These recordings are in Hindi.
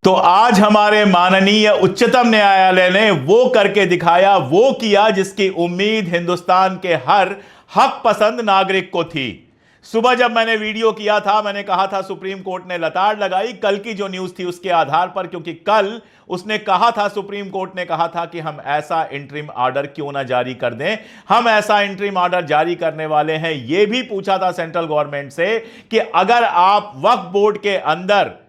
तो आज हमारे माननीय उच्चतम न्यायालय ने वो करके दिखाया, वो किया जिसकी उम्मीद हिंदुस्तान के हर हक पसंद नागरिक को थी। सुबह जब मैंने वीडियो किया था, मैंने कहा था सुप्रीम कोर्ट ने लताड़ लगाई कल की जो न्यूज थी उसके आधार पर, क्योंकि कल उसने कहा था, सुप्रीम कोर्ट ने कहा था कि हम ऐसा इंटरिम ऑर्डर क्यों ना जारी कर दें। हम ऐसा इंटरिम ऑर्डर जारी करने वाले हैं। यह भी पूछा था सेंट्रल गवर्नमेंट से कि अगर आप वक्फ बोर्ड के अंदर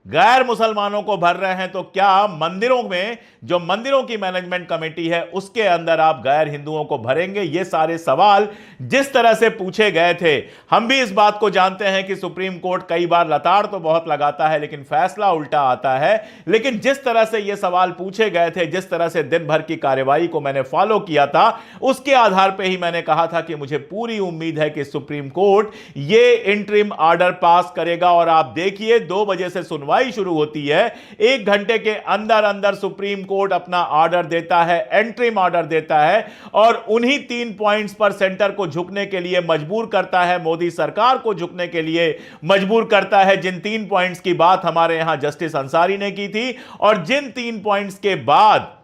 गैर मुसलमानों को भर रहे हैं तो क्या मंदिरों में, जो मंदिरों की मैनेजमेंट कमेटी है, उसके अंदर आप गैर हिंदुओं को भरेंगे? ये सारे सवाल जिस तरह से पूछे गए थे, हम भी इस बात को जानते हैं कि सुप्रीम कोर्ट कई बार लताड़ तो बहुत लगाता है लेकिन फैसला उल्टा आता है। लेकिन जिस तरह से ये सवाल पूछे गए थे, जिस तरह से दिन भर की कार्यवाही को मैंने फॉलो किया था, उसके आधार पर ही मैंने कहा था कि मुझे पूरी उम्मीद है कि सुप्रीम कोर्ट ये इंटरिम ऑर्डर पास करेगा। और आप देखिए 2 बजे से सुनवाई शुरू होती है, 1 घंटे के अंदर अंदर सुप्रीम कोर्ट अपना ऑर्डर देता है, एंट्रिम ऑर्डर देता है, और उन्हीं 3 पॉइंट्स पर सेंटर को झुकने के लिए मजबूर करता है, मोदी सरकार को झुकने के लिए मजबूर करता है। जिन 3 पॉइंट्स की बात हमारे यहां जस्टिस अंसारी ने की थी, और जिन 3 पॉइंट्स के बाद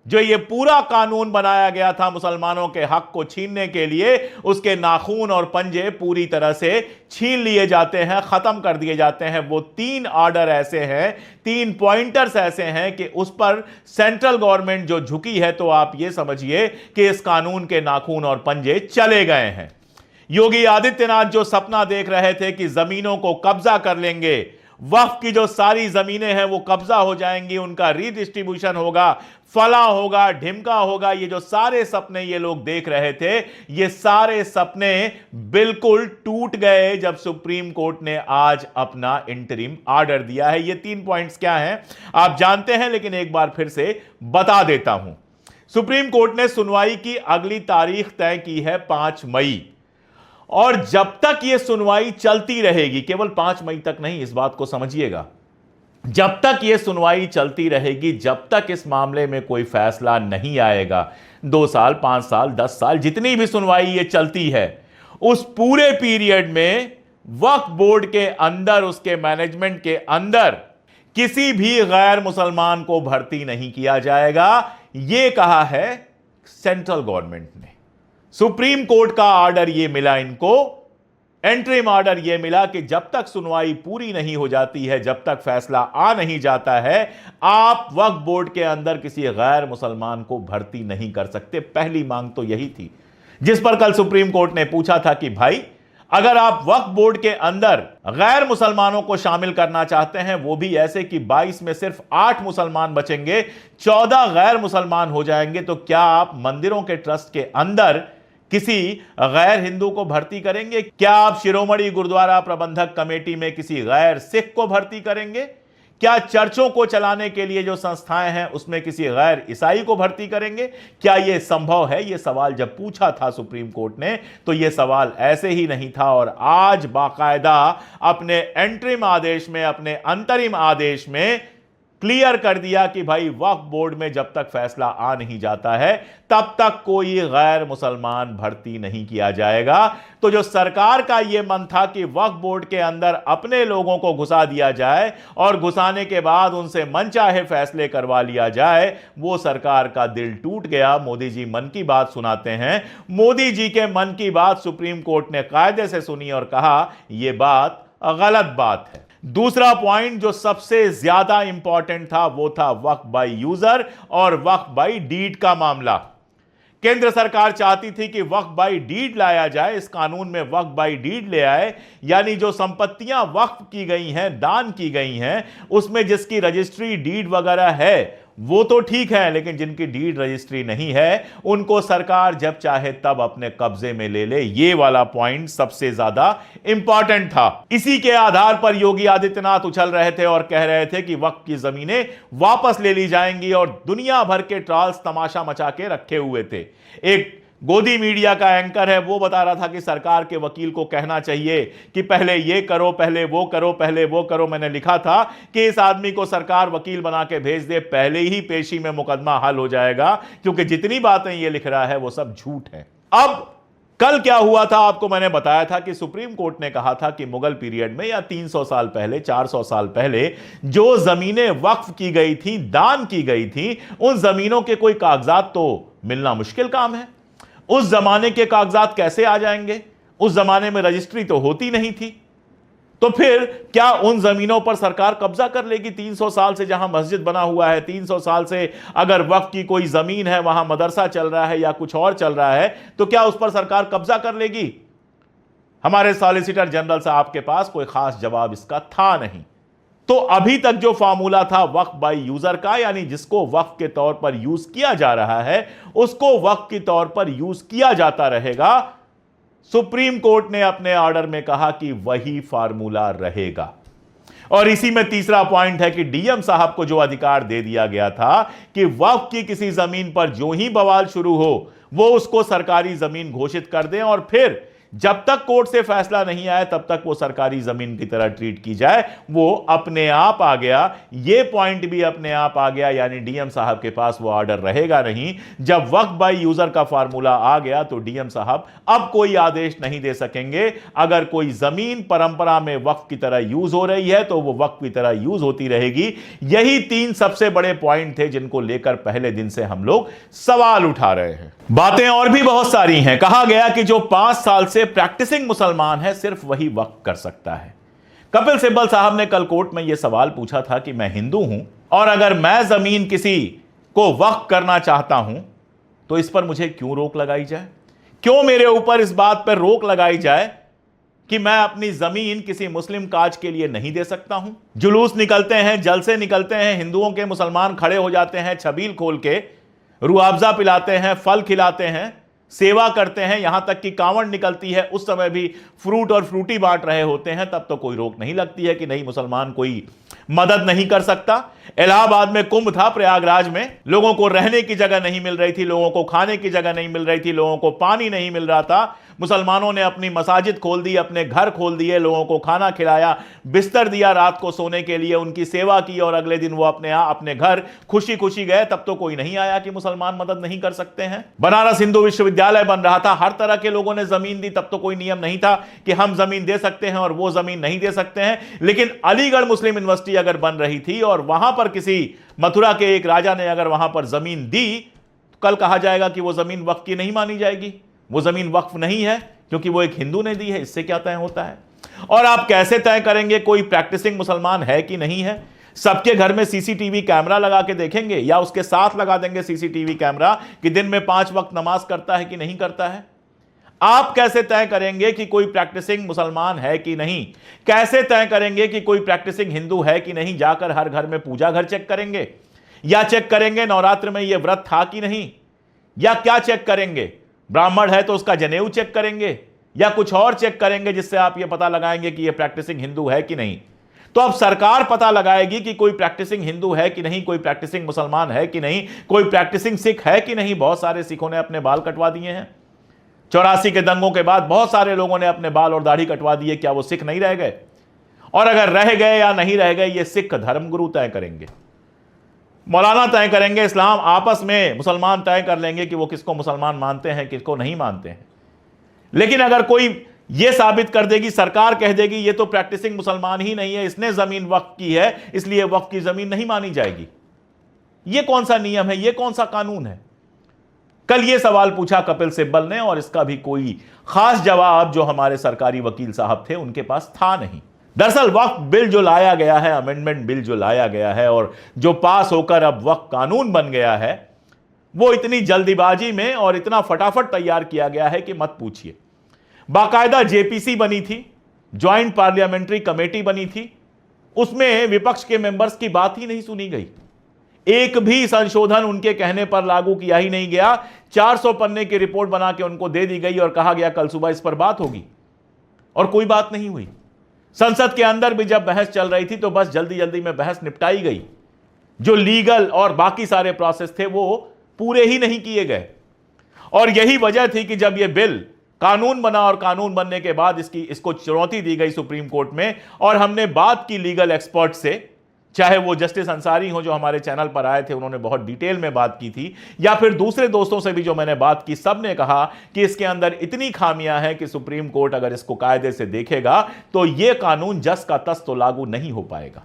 जो ये पूरा कानून बनाया गया था मुसलमानों के हक को छीनने के लिए, उसके नाखून और पंजे पूरी तरह से छीन लिए जाते हैं, खत्म कर दिए जाते हैं। वो 3 ऑर्डर ऐसे हैं, 3 पॉइंटर्स ऐसे हैं कि उस पर सेंट्रल गवर्नमेंट जो झुकी है, तो आप ये समझिए कि इस कानून के नाखून और पंजे चले गए हैं। योगी आदित्यनाथ जो सपना देख रहे थे कि जमीनों को कब्जा कर लेंगे, वक्फ की जो सारी जमीनें हैं वो कब्जा हो जाएंगी, उनका रीडिस्ट्रीब्यूशन होगा, फला होगा, ढिमका होगा, ये जो सारे सपने ये लोग देख रहे थे, ये सारे सपने बिल्कुल टूट गए जब सुप्रीम कोर्ट ने आज अपना इंटरिम ऑर्डर दिया है। ये 3 पॉइंट्स क्या हैं आप जानते हैं, लेकिन एक बार फिर से बता देता हूं। सुप्रीम कोर्ट ने सुनवाई की अगली तारीख तय की है 5 मई, और जब तक यह सुनवाई चलती रहेगी, केवल 5 मई तक नहीं, इस बात को समझिएगा, जब तक यह सुनवाई चलती रहेगी, जब तक इस मामले में कोई फैसला नहीं आएगा, 2 साल, 5 साल, 10 साल, जितनी भी सुनवाई ये चलती है, उस पूरे पीरियड में वक्फ बोर्ड के अंदर, उसके मैनेजमेंट के अंदर किसी भी गैर मुसलमान को भर्ती नहीं किया जाएगा। यह कहा है सेंट्रल गवर्नमेंट ने। सुप्रीम कोर्ट का ऑर्डर यह मिला इनको, एंट्रिम ऑर्डर यह मिला कि जब तक सुनवाई पूरी नहीं हो जाती है, जब तक फैसला आ नहीं जाता है, आप वक्फ बोर्ड के अंदर किसी गैर मुसलमान को भर्ती नहीं कर सकते। पहली मांग तो यही थी, जिस पर कल सुप्रीम कोर्ट ने पूछा था कि भाई, अगर आप वक्फ बोर्ड के अंदर गैर मुसलमानों को शामिल करना चाहते हैं, वो भी ऐसे कि 22 में सिर्फ 8 मुसलमान बचेंगे, 14 गैर मुसलमान हो जाएंगे, तो क्या आप मंदिरों के ट्रस्ट के अंदर किसी गैर हिंदू को भर्ती करेंगे? क्या आप शिरोमणि गुरुद्वारा प्रबंधक कमेटी में किसी गैर सिख को भर्ती करेंगे? क्या चर्चों को चलाने के लिए जो संस्थाएं हैं उसमें किसी गैर ईसाई को भर्ती करेंगे? क्या यह संभव है? यह सवाल जब पूछा था सुप्रीम कोर्ट ने, तो यह सवाल ऐसे ही नहीं था। और आज बाकायदा अपने एंट्रिम आदेश में, अपने अंतरिम आदेश में क्लियर कर दिया कि भाई, वक्फ बोर्ड में जब तक फैसला आ नहीं जाता है, तब तक कोई गैर मुसलमान भर्ती नहीं किया जाएगा। तो जो सरकार का यह मन था कि वक्फ बोर्ड के अंदर अपने लोगों को घुसा दिया जाए और घुसाने के बाद उनसे मनचाहे फैसले करवा लिया जाए, वो सरकार का दिल टूट गया। मोदी जी मन की बात सुनाते हैं, मोदी जी के मन की बात सुप्रीम कोर्ट ने कायदे से सुनी और कहा यह बात गलत बात है। दूसरा पॉइंट जो सबसे ज्यादा इंपॉर्टेंट था, वो था वक्फ बाय यूजर और वक्फ बाय डीड का मामला। केंद्र सरकार चाहती थी कि वक्फ बाय डीड लाया जाए, इस कानून में वक्फ बाय डीड ले आए, यानी जो संपत्तियां वक्फ की गई हैं, दान की गई हैं, उसमें जिसकी रजिस्ट्री, डीड वगैरह है वो तो ठीक है, लेकिन जिनकी डीड रजिस्ट्री नहीं है, उनको सरकार जब चाहे तब अपने कब्जे में ले ले। ये वाला पॉइंट सबसे ज्यादा इंपॉर्टेंट था। इसी के आधार पर योगी आदित्यनाथ उछल रहे थे और कह रहे थे कि वक्फ की जमीनें वापस ले ली जाएंगी, और दुनिया भर के ट्राल्स तमाशा मचा के रखे हुए थे। एक गोदी मीडिया का एंकर है, वो बता रहा था कि सरकार के वकील को कहना चाहिए कि पहले ये करो, पहले वो करो, पहले वो करो। मैंने लिखा था कि इस आदमी को सरकार वकील बना के भेज दे, पहले ही पेशी में मुकदमा हल हो जाएगा, क्योंकि जितनी बातें ये लिख रहा है वो सब झूठ है। अब कल क्या हुआ था आपको मैंने बताया था कि सुप्रीम कोर्ट ने कहा था कि मुगल पीरियड में या 300 साल पहले 400 साल पहले जो जमीनें वक्फ की गई थी, दान की गई थी, उन जमीनों के कोई कागजात तो मिलना मुश्किल काम है। उस जमाने के कागजात कैसे आ जाएंगे? उस जमाने में रजिस्ट्री तो होती नहीं थी। तो फिर क्या उन जमीनों पर सरकार कब्जा कर लेगी? 300 साल से जहां मस्जिद बना हुआ है, 300 साल से अगर वक्फ की कोई जमीन है, वहां मदरसा चल रहा है या कुछ और चल रहा है, तो क्या उस पर सरकार कब्जा कर लेगी? हमारे सॉलिसिटर जनरल साहब के पास कोई खास जवाब इसका था नहीं। तो अभी तक जो फार्मूला था वक्फ बाय यूजर का, यानी जिसको वक्फ के तौर पर यूज किया जा रहा है उसको वक्फ के तौर पर यूज किया जाता रहेगा। सुप्रीम कोर्ट ने अपने ऑर्डर में कहा कि वही फार्मूला रहेगा। और इसी में तीसरा पॉइंट है कि डीएम साहब को जो अधिकार दे दिया गया था कि वक्फ की किसी जमीन पर जो ही बवाल शुरू हो वो उसको सरकारी जमीन घोषित कर दें और फिर जब तक कोर्ट से फैसला नहीं आया तब तक वो सरकारी जमीन की तरह ट्रीट की जाए, वो अपने आप आ गया। ये पॉइंट भी अपने आप आ गया, यानी डीएम साहब के पास वो ऑर्डर रहेगा नहीं। जब वक्फ बाय यूजर का फार्मूला आ गया तो डीएम साहब अब कोई आदेश नहीं दे सकेंगे। अगर कोई जमीन परंपरा में वक्फ की तरह यूज हो रही है तो वो वक्फ की तरह यूज होती रहेगी। यही 3 सबसे बड़े पॉइंट थे जिनको लेकर पहले दिन से हम लोग सवाल उठा रहे हैं। बातें और भी बहुत सारी हैं। कहा गया कि जो 5 साल से प्रैक्टिसिंग मुसलमान है सिर्फ वही वक्फ कर सकता है। कपिल सिब्बल साहब ने कल कोर्ट में यह सवाल पूछा था कि मैं हिंदू हूं और अगर मैं जमीन किसी को वक्फ करना चाहता हूं तो इस पर मुझे क्यों रोक लगाई जाए? क्यों मेरे ऊपर इस बात पर रोक लगाई जाए कि मैं अपनी जमीन किसी मुस्लिम काज के लिए नहीं दे सकता हूं? जुलूस निकलते हैं, जलसे निकलते हैं, हिंदुओं के मुसलमान खड़े हो जाते हैं, छबील खोल के रूअफ़ज़ा पिलाते हैं, फल खिलाते हैं, सेवा करते हैं, यहां तक कि कांवड़ निकलती है उस समय भी फ्रूट और फ्रूटी बांट रहे होते हैं, तब तो कोई रोक नहीं लगती है कि नहीं मुसलमान कोई मदद नहीं कर सकता। इलाहाबाद में कुंभ था, प्रयागराज में लोगों को रहने की जगह नहीं मिल रही थी, लोगों को खाने की जगह नहीं मिल रही थी, लोगों को पानी नहीं मिल रहा था। मुसलमानों ने अपनी मसाजिद खोल दी, अपने घर खोल दिए, लोगों को खाना खिलाया, बिस्तर दिया रात को सोने के लिए, उनकी सेवा की और अगले दिन वो अपने घर खुशी खुशी गए। तब तो कोई नहीं आया कि मुसलमान मदद नहीं कर सकते हैं। बनारस हिंदू विश्वविद्यालय बन रहा था, हर तरह के लोगों ने जमीन दी, तब तो कोई नियम नहीं था कि हम जमीन दे सकते हैं और वो जमीन नहीं दे सकते हैं। लेकिन अलीगढ़ मुस्लिम यूनिवर्सिटी अगर बन रही थी और वहां पर किसी मथुरा के एक राजा ने अगर वहां पर जमीन दी, कल कहा जाएगा कि वो जमीन वक्फ की नहीं मानी जाएगी, वो जमीन वक्फ नहीं है क्योंकि वो एक हिंदू ने दी है। इससे क्या तय होता है? और आप कैसे तय करेंगे कोई प्रैक्टिसिंग मुसलमान है कि नहीं है? सबके घर में सीसीटीवी कैमरा लगा के देखेंगे या उसके साथ लगा देंगे सीसीटीवी कैमरा कि दिन में 5 वक्त नमाज करता है कि नहीं करता है? आप कैसे तय करेंगे कि कोई प्रैक्टिसिंग मुसलमान है कि नहीं? कैसे तय करेंगे कि कोई प्रैक्टिसिंग हिंदू है कि नहीं? जाकर हर घर में पूजा घर चेक करेंगे या चेक करेंगे नवरात्र में यह व्रत था कि नहीं, या क्या चेक करेंगे? ब्राह्मण है तो उसका जनेऊ चेक करेंगे या कुछ और चेक करेंगे जिससे आप यह पता लगाएंगे कि यह प्रैक्टिसिंग हिंदू है कि नहीं? तो अब सरकार पता लगाएगी कि कोई प्रैक्टिसिंग हिंदू है कि नहीं, कोई प्रैक्टिसिंग मुसलमान है कि नहीं, कोई प्रैक्टिसिंग सिख है कि नहीं। बहुत सारे सिखों ने अपने बाल कटवा दिए हैं। 84 के दंगों के बाद बहुत सारे लोगों ने अपने बाल और दाढ़ी कटवा दिए। क्या वो सिख नहीं रह गए? और अगर रह गए या नहीं रह गए, ये सिख धर्मगुरु तय करेंगे, मौलाना तय करेंगे, इस्लाम आपस में मुसलमान तय कर लेंगे कि वो किसको मुसलमान मानते हैं, किसको नहीं मानते हैं। लेकिन अगर कोई ये साबित कर देगी, सरकार कह देगी ये तो प्रैक्टिसिंग मुसलमान ही नहीं है, इसने जमीन वक्फ की है इसलिए वक्फ की जमीन नहीं मानी जाएगी, ये कौन सा नियम है, ये कौन सा कानून है? कल ये सवाल पूछा कपिल सिब्बल ने और इसका भी कोई खास जवाब जो हमारे सरकारी वकील साहब थे उनके पास था नहीं। दरअसल वक्फ बिल जो लाया गया है, अमेंडमेंट बिल जो लाया गया है और जो पास होकर अब वक्फ कानून बन गया है, वो इतनी जल्दीबाजी में और इतना फटाफट तैयार किया गया है कि मत पूछिए। बाकायदा जेपीसी बनी थी, ज्वाइंट पार्लियामेंट्री कमेटी बनी थी, उसमें विपक्ष के मेंबर्स की बात ही नहीं सुनी गई। एक भी संशोधन उनके कहने पर लागू किया ही नहीं गया। 400 पन्ने की रिपोर्ट बना के उनको दे दी गई और कहा गया कल सुबह इस पर बात होगी, और कोई बात नहीं हुई। संसद के अंदर भी जब बहस चल रही थी तो बस जल्दी जल्दी में बहस निपटाई गई। जो लीगल और बाकी सारे प्रोसेस थे वो पूरे ही नहीं किए गए। और यही वजह थी कि जब यह बिल कानून बना और कानून बनने के बाद इसको चुनौती दी गई सुप्रीम कोर्ट में, और हमने बात की लीगल एक्सपर्ट से, चाहे वो जस्टिस अंसारी हो जो हमारे चैनल पर आए थे, उन्होंने बहुत डिटेल में बात की थी, या फिर दूसरे दोस्तों से भी जो मैंने बात की, सब ने कहा कि इसके अंदर इतनी खामियां हैं कि सुप्रीम कोर्ट अगर इसको कायदे से देखेगा तो यह कानून जस का तस तो लागू नहीं हो पाएगा।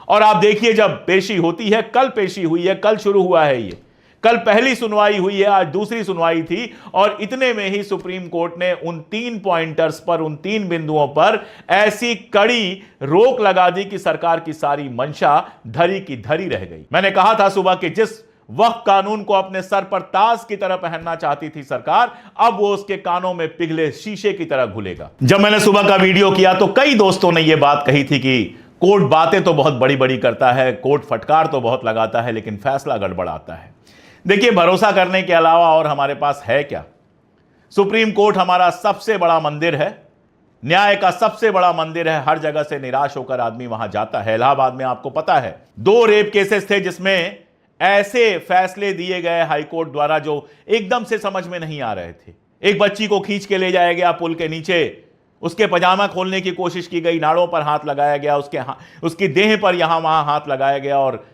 और आप देखिए, जब पेशी होती है, कल पेशी हुई है, कल शुरू हुआ है, ये कल पहली सुनवाई हुई है, आज दूसरी सुनवाई थी, और इतने में ही सुप्रीम कोर्ट ने उन 3 पॉइंटर्स पर, उन 3 बिंदुओं पर ऐसी कड़ी रोक लगा दी कि सरकार की सारी मंशा धरी की धरी रह गई। मैंने कहा था सुबह कि जिस वक्त कानून को अपने सर पर ताज की तरह पहनना चाहती थी सरकार, अब वो उसके कानों में पिघले शीशे की तरह घुलेगा। जब मैंने सुबह का वीडियो किया तो कई दोस्तों ने यह बात कही थी कि कोर्ट बातें तो बहुत बड़ी बड़ी करता है, कोर्ट फटकार तो बहुत लगाता है, लेकिन फैसला गड़बड़ आता है। देखिए, भरोसा करने के अलावा और हमारे पास है क्या? सुप्रीम कोर्ट हमारा सबसे बड़ा मंदिर है, न्याय का सबसे बड़ा मंदिर है। हर जगह से निराश होकर आदमी वहां जाता है। इलाहाबाद में आपको पता है 2 रेप केसेस थे जिसमें ऐसे फैसले दिए गए हाईकोर्ट द्वारा जो एकदम से समझ में नहीं आ रहे थे। एक बच्ची को खींच के ले जाया गया पुल के नीचे, उसके पजामा खोलने की कोशिश की गई, नाड़ों पर हाथ लगाया गया, उसकी देह पर यहां वहां हाथ लगाया गया, और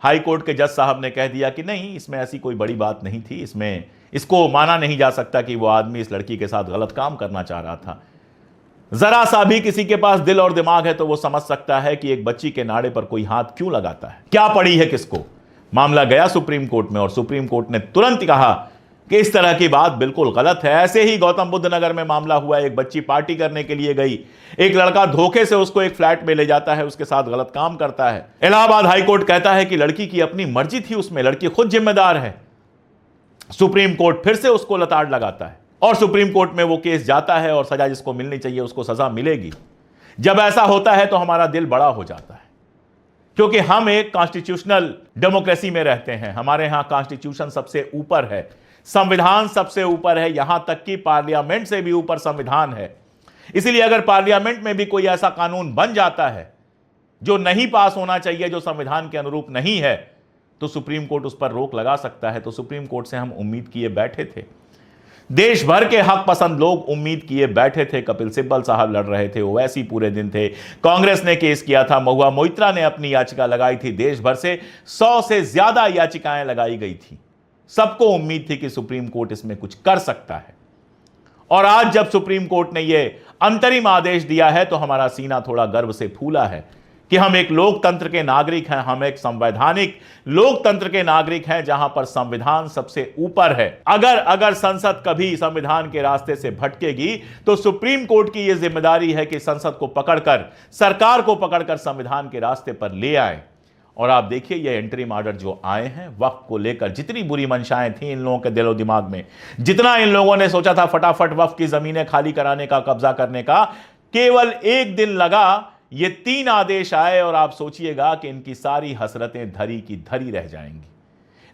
हाई कोर्ट के जज साहब ने कह दिया कि नहीं, इसमें ऐसी कोई बड़ी बात नहीं थी, इसको माना नहीं जा सकता कि वो आदमी इस लड़की के साथ गलत काम करना चाह रहा था। जरा सा भी किसी के पास दिल और दिमाग है तो वो समझ सकता है कि एक बच्ची के नाड़े पर कोई हाथ क्यों लगाता है, क्या पड़ी है किसको। मामला गया सुप्रीम कोर्ट में और सुप्रीम कोर्ट ने तुरंत कहा कि इस तरह की बात बिल्कुल गलत है। ऐसे ही गौतम बुद्ध नगर में मामला हुआ, एक बच्ची पार्टी करने के लिए गई, एक लड़का धोखे से उसको एक फ्लैट में ले जाता है, उसके साथ गलत काम करता है। इलाहाबाद हाईकोर्ट कहता है कि लड़की की अपनी मर्जी थी, उसमें लड़की खुद जिम्मेदार है। सुप्रीम कोर्ट फिर से उसको लताड़ लगाता है और सुप्रीम कोर्ट में वो केस जाता है और सजा जिसको मिलनी चाहिए उसको सजा मिलेगी। जब ऐसा होता है तो हमारा दिल बड़ा हो जाता है, क्योंकि हम एक कॉन्स्टिट्यूशनल डेमोक्रेसी में रहते हैं। हमारे यहां कॉन्स्टिट्यूशन सबसे ऊपर है, संविधान सबसे ऊपर है, यहां तक कि पार्लियामेंट से भी ऊपर संविधान है। इसलिए अगर पार्लियामेंट में भी कोई ऐसा कानून बन जाता है जो नहीं पास होना चाहिए, जो संविधान के अनुरूप नहीं है, तो सुप्रीम कोर्ट उस पर रोक लगा सकता है। तो सुप्रीम कोर्ट से हम उम्मीद किए बैठे थे, देश भर के हक पसंद लोग उम्मीद किए बैठे थे। कपिल सिब्बल साहब लड़ रहे थे, ओवैसी पूरे दिन थे, कांग्रेस ने केस किया था, महुआ मोइत्रा ने अपनी याचिका लगाई थी, देश भर से 100 से ज्यादा याचिकाएं लगाई गई थी। सबको उम्मीद थी कि सुप्रीम कोर्ट इसमें कुछ कर सकता है। और आज जब सुप्रीम कोर्ट ने यह अंतरिम आदेश दिया है तो हमारा सीना थोड़ा गर्व से फूला है कि हम एक लोकतंत्र के नागरिक हैं, हम एक संवैधानिक लोकतंत्र के नागरिक हैं जहां पर संविधान सबसे ऊपर है। अगर संसद कभी संविधान के रास्ते से भटकेगी तो सुप्रीम कोर्ट की यह जिम्मेदारी है कि संसद को पकड़कर, सरकार को पकड़कर संविधान के रास्ते पर ले आए। और आप देखिए, ये इंटरिम ऑर्डर जो आए हैं, वक्फ को लेकर जितनी बुरी मंशाएं थी इन लोगों के दिलो दिमाग में, जितना इन लोगों ने सोचा था फटाफट वक्फ की जमीनें खाली कराने का, कब्जा करने का, केवल एक दिन लगा, ये 3 आदेश आए और आप सोचिएगा कि इनकी सारी हसरतें धरी की धरी रह जाएंगी।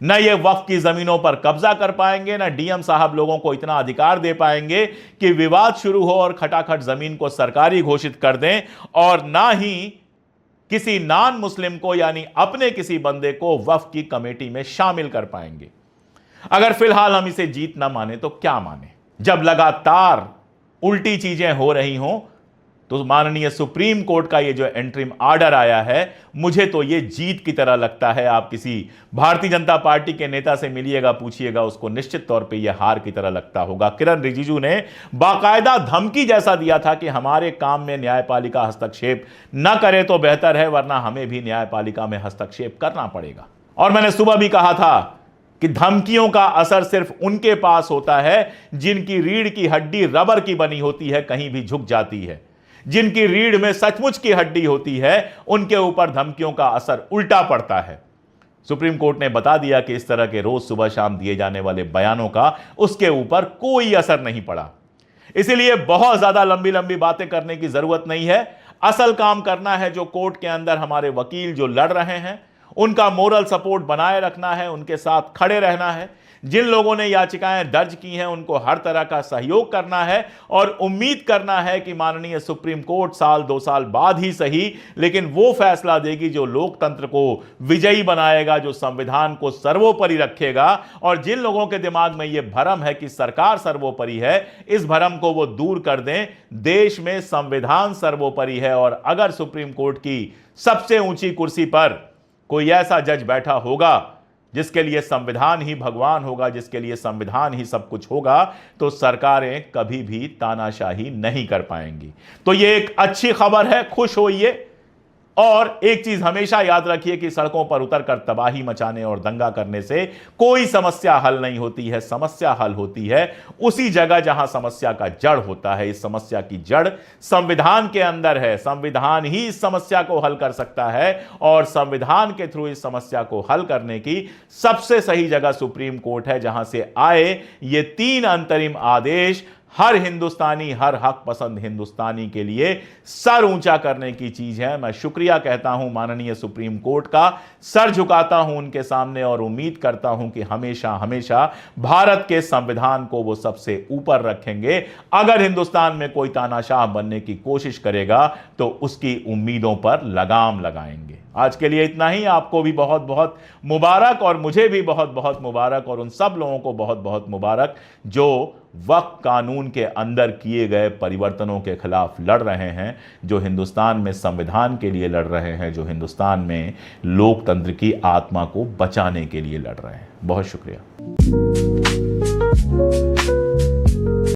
न ये वक्फ की जमीनों पर कब्जा कर पाएंगे, न डीएम साहब लोगों को इतना अधिकार दे पाएंगे कि विवाद शुरू हो और खटाखट जमीन को सरकारी घोषित कर दें, और ना ही किसी नॉन मुस्लिम को, यानी अपने किसी बंदे को वक्फ की कमेटी में शामिल कर पाएंगे। अगर फिलहाल हम इसे जीत ना माने तो क्या माने? जब लगातार उल्टी चीजें हो रही हों तो माननीय सुप्रीम कोर्ट का ये जो इंटरिम ऑर्डर आया है, मुझे तो ये जीत की तरह लगता है। आप किसी भारतीय जनता पार्टी के नेता से मिलिएगा, पूछिएगा, उसको निश्चित तौर पे ये हार की तरह लगता होगा। किरण रिजिजू ने बाकायदा धमकी जैसा दिया था कि हमारे काम में न्यायपालिका हस्तक्षेप न करे तो बेहतर है, वरना हमें भी न्यायपालिका में हस्तक्षेप करना पड़ेगा। और मैंने सुबह भी कहा था कि धमकियों का असर सिर्फ उनके पास होता है जिनकी रीढ़ की हड्डी रबर की बनी होती है, कहीं भी झुक जाती है। जिनकी रीढ़ में सचमुच की हड्डी होती है, उनके ऊपर धमकियों का असर उल्टा पड़ता है। सुप्रीम कोर्ट ने बता दिया कि इस तरह के रोज सुबह शाम दिए जाने वाले बयानों का उसके ऊपर कोई असर नहीं पड़ा। इसलिए बहुत ज्यादा लंबी लंबी बातें करने की जरूरत नहीं है। असल काम करना है, जो कोर्ट के अंदर हमारे वकील जो लड़ रहे हैं उनका मोरल सपोर्ट बनाए रखना है, उनके साथ खड़े रहना है। जिन लोगों ने याचिकाएं दर्ज की हैं उनको हर तरह का सहयोग करना है और उम्मीद करना है कि माननीय सुप्रीम कोर्ट साल 2 साल बाद ही सही लेकिन वो फैसला देगी जो लोकतंत्र को विजयी बनाएगा, जो संविधान को सर्वोपरि रखेगा। और जिन लोगों के दिमाग में यह भ्रम है कि सरकार सर्वोपरि है, इस भ्रम को वो दूर कर दें। देश में संविधान सर्वोपरि है और अगर सुप्रीम कोर्ट की सबसे ऊंची कुर्सी पर कोई ऐसा जज बैठा होगा जिसके लिए संविधान ही भगवान होगा, जिसके लिए संविधान ही सब कुछ होगा, तो सरकारें कभी भी तानाशाही नहीं कर पाएंगी। तो यह एक अच्छी खबर है, खुश होइए। और एक चीज हमेशा याद रखिए कि सड़कों पर उतरकर तबाही मचाने और दंगा करने से कोई समस्या हल नहीं होती है। समस्या हल होती है उसी जगह जहां समस्या का जड़ होता है। इस समस्या की जड़ संविधान के अंदर है। संविधान ही इस समस्या को हल कर सकता है और संविधान के थ्रू इस समस्या को हल करने की सबसे सही जगह सुप्रीम कोर्ट है, जहां से आए ये 3 अंतरिम आदेश हर हिंदुस्तानी, हर हक पसंद हिंदुस्तानी के लिए सर ऊंचा करने की चीज है। मैं शुक्रिया कहता हूं माननीय सुप्रीम कोर्ट का, सर झुकाता हूं उनके सामने और उम्मीद करता हूं कि हमेशा हमेशा भारत के संविधान को वो सबसे ऊपर रखेंगे। अगर हिंदुस्तान में कोई तानाशाह बनने की कोशिश करेगा तो उसकी उम्मीदों पर लगाम लगाएंगे। आज के लिए इतना ही। आपको भी बहुत बहुत मुबारक और मुझे भी बहुत बहुत मुबारक और उन सब लोगों को बहुत बहुत मुबारक जो वक्फ कानून के अंदर किए गए परिवर्तनों के खिलाफ लड़ रहे हैं, जो हिंदुस्तान में संविधान के लिए लड़ रहे हैं, जो हिंदुस्तान में लोकतंत्र की आत्मा को बचाने के लिए लड़ रहे हैं। बहुत शुक्रिया।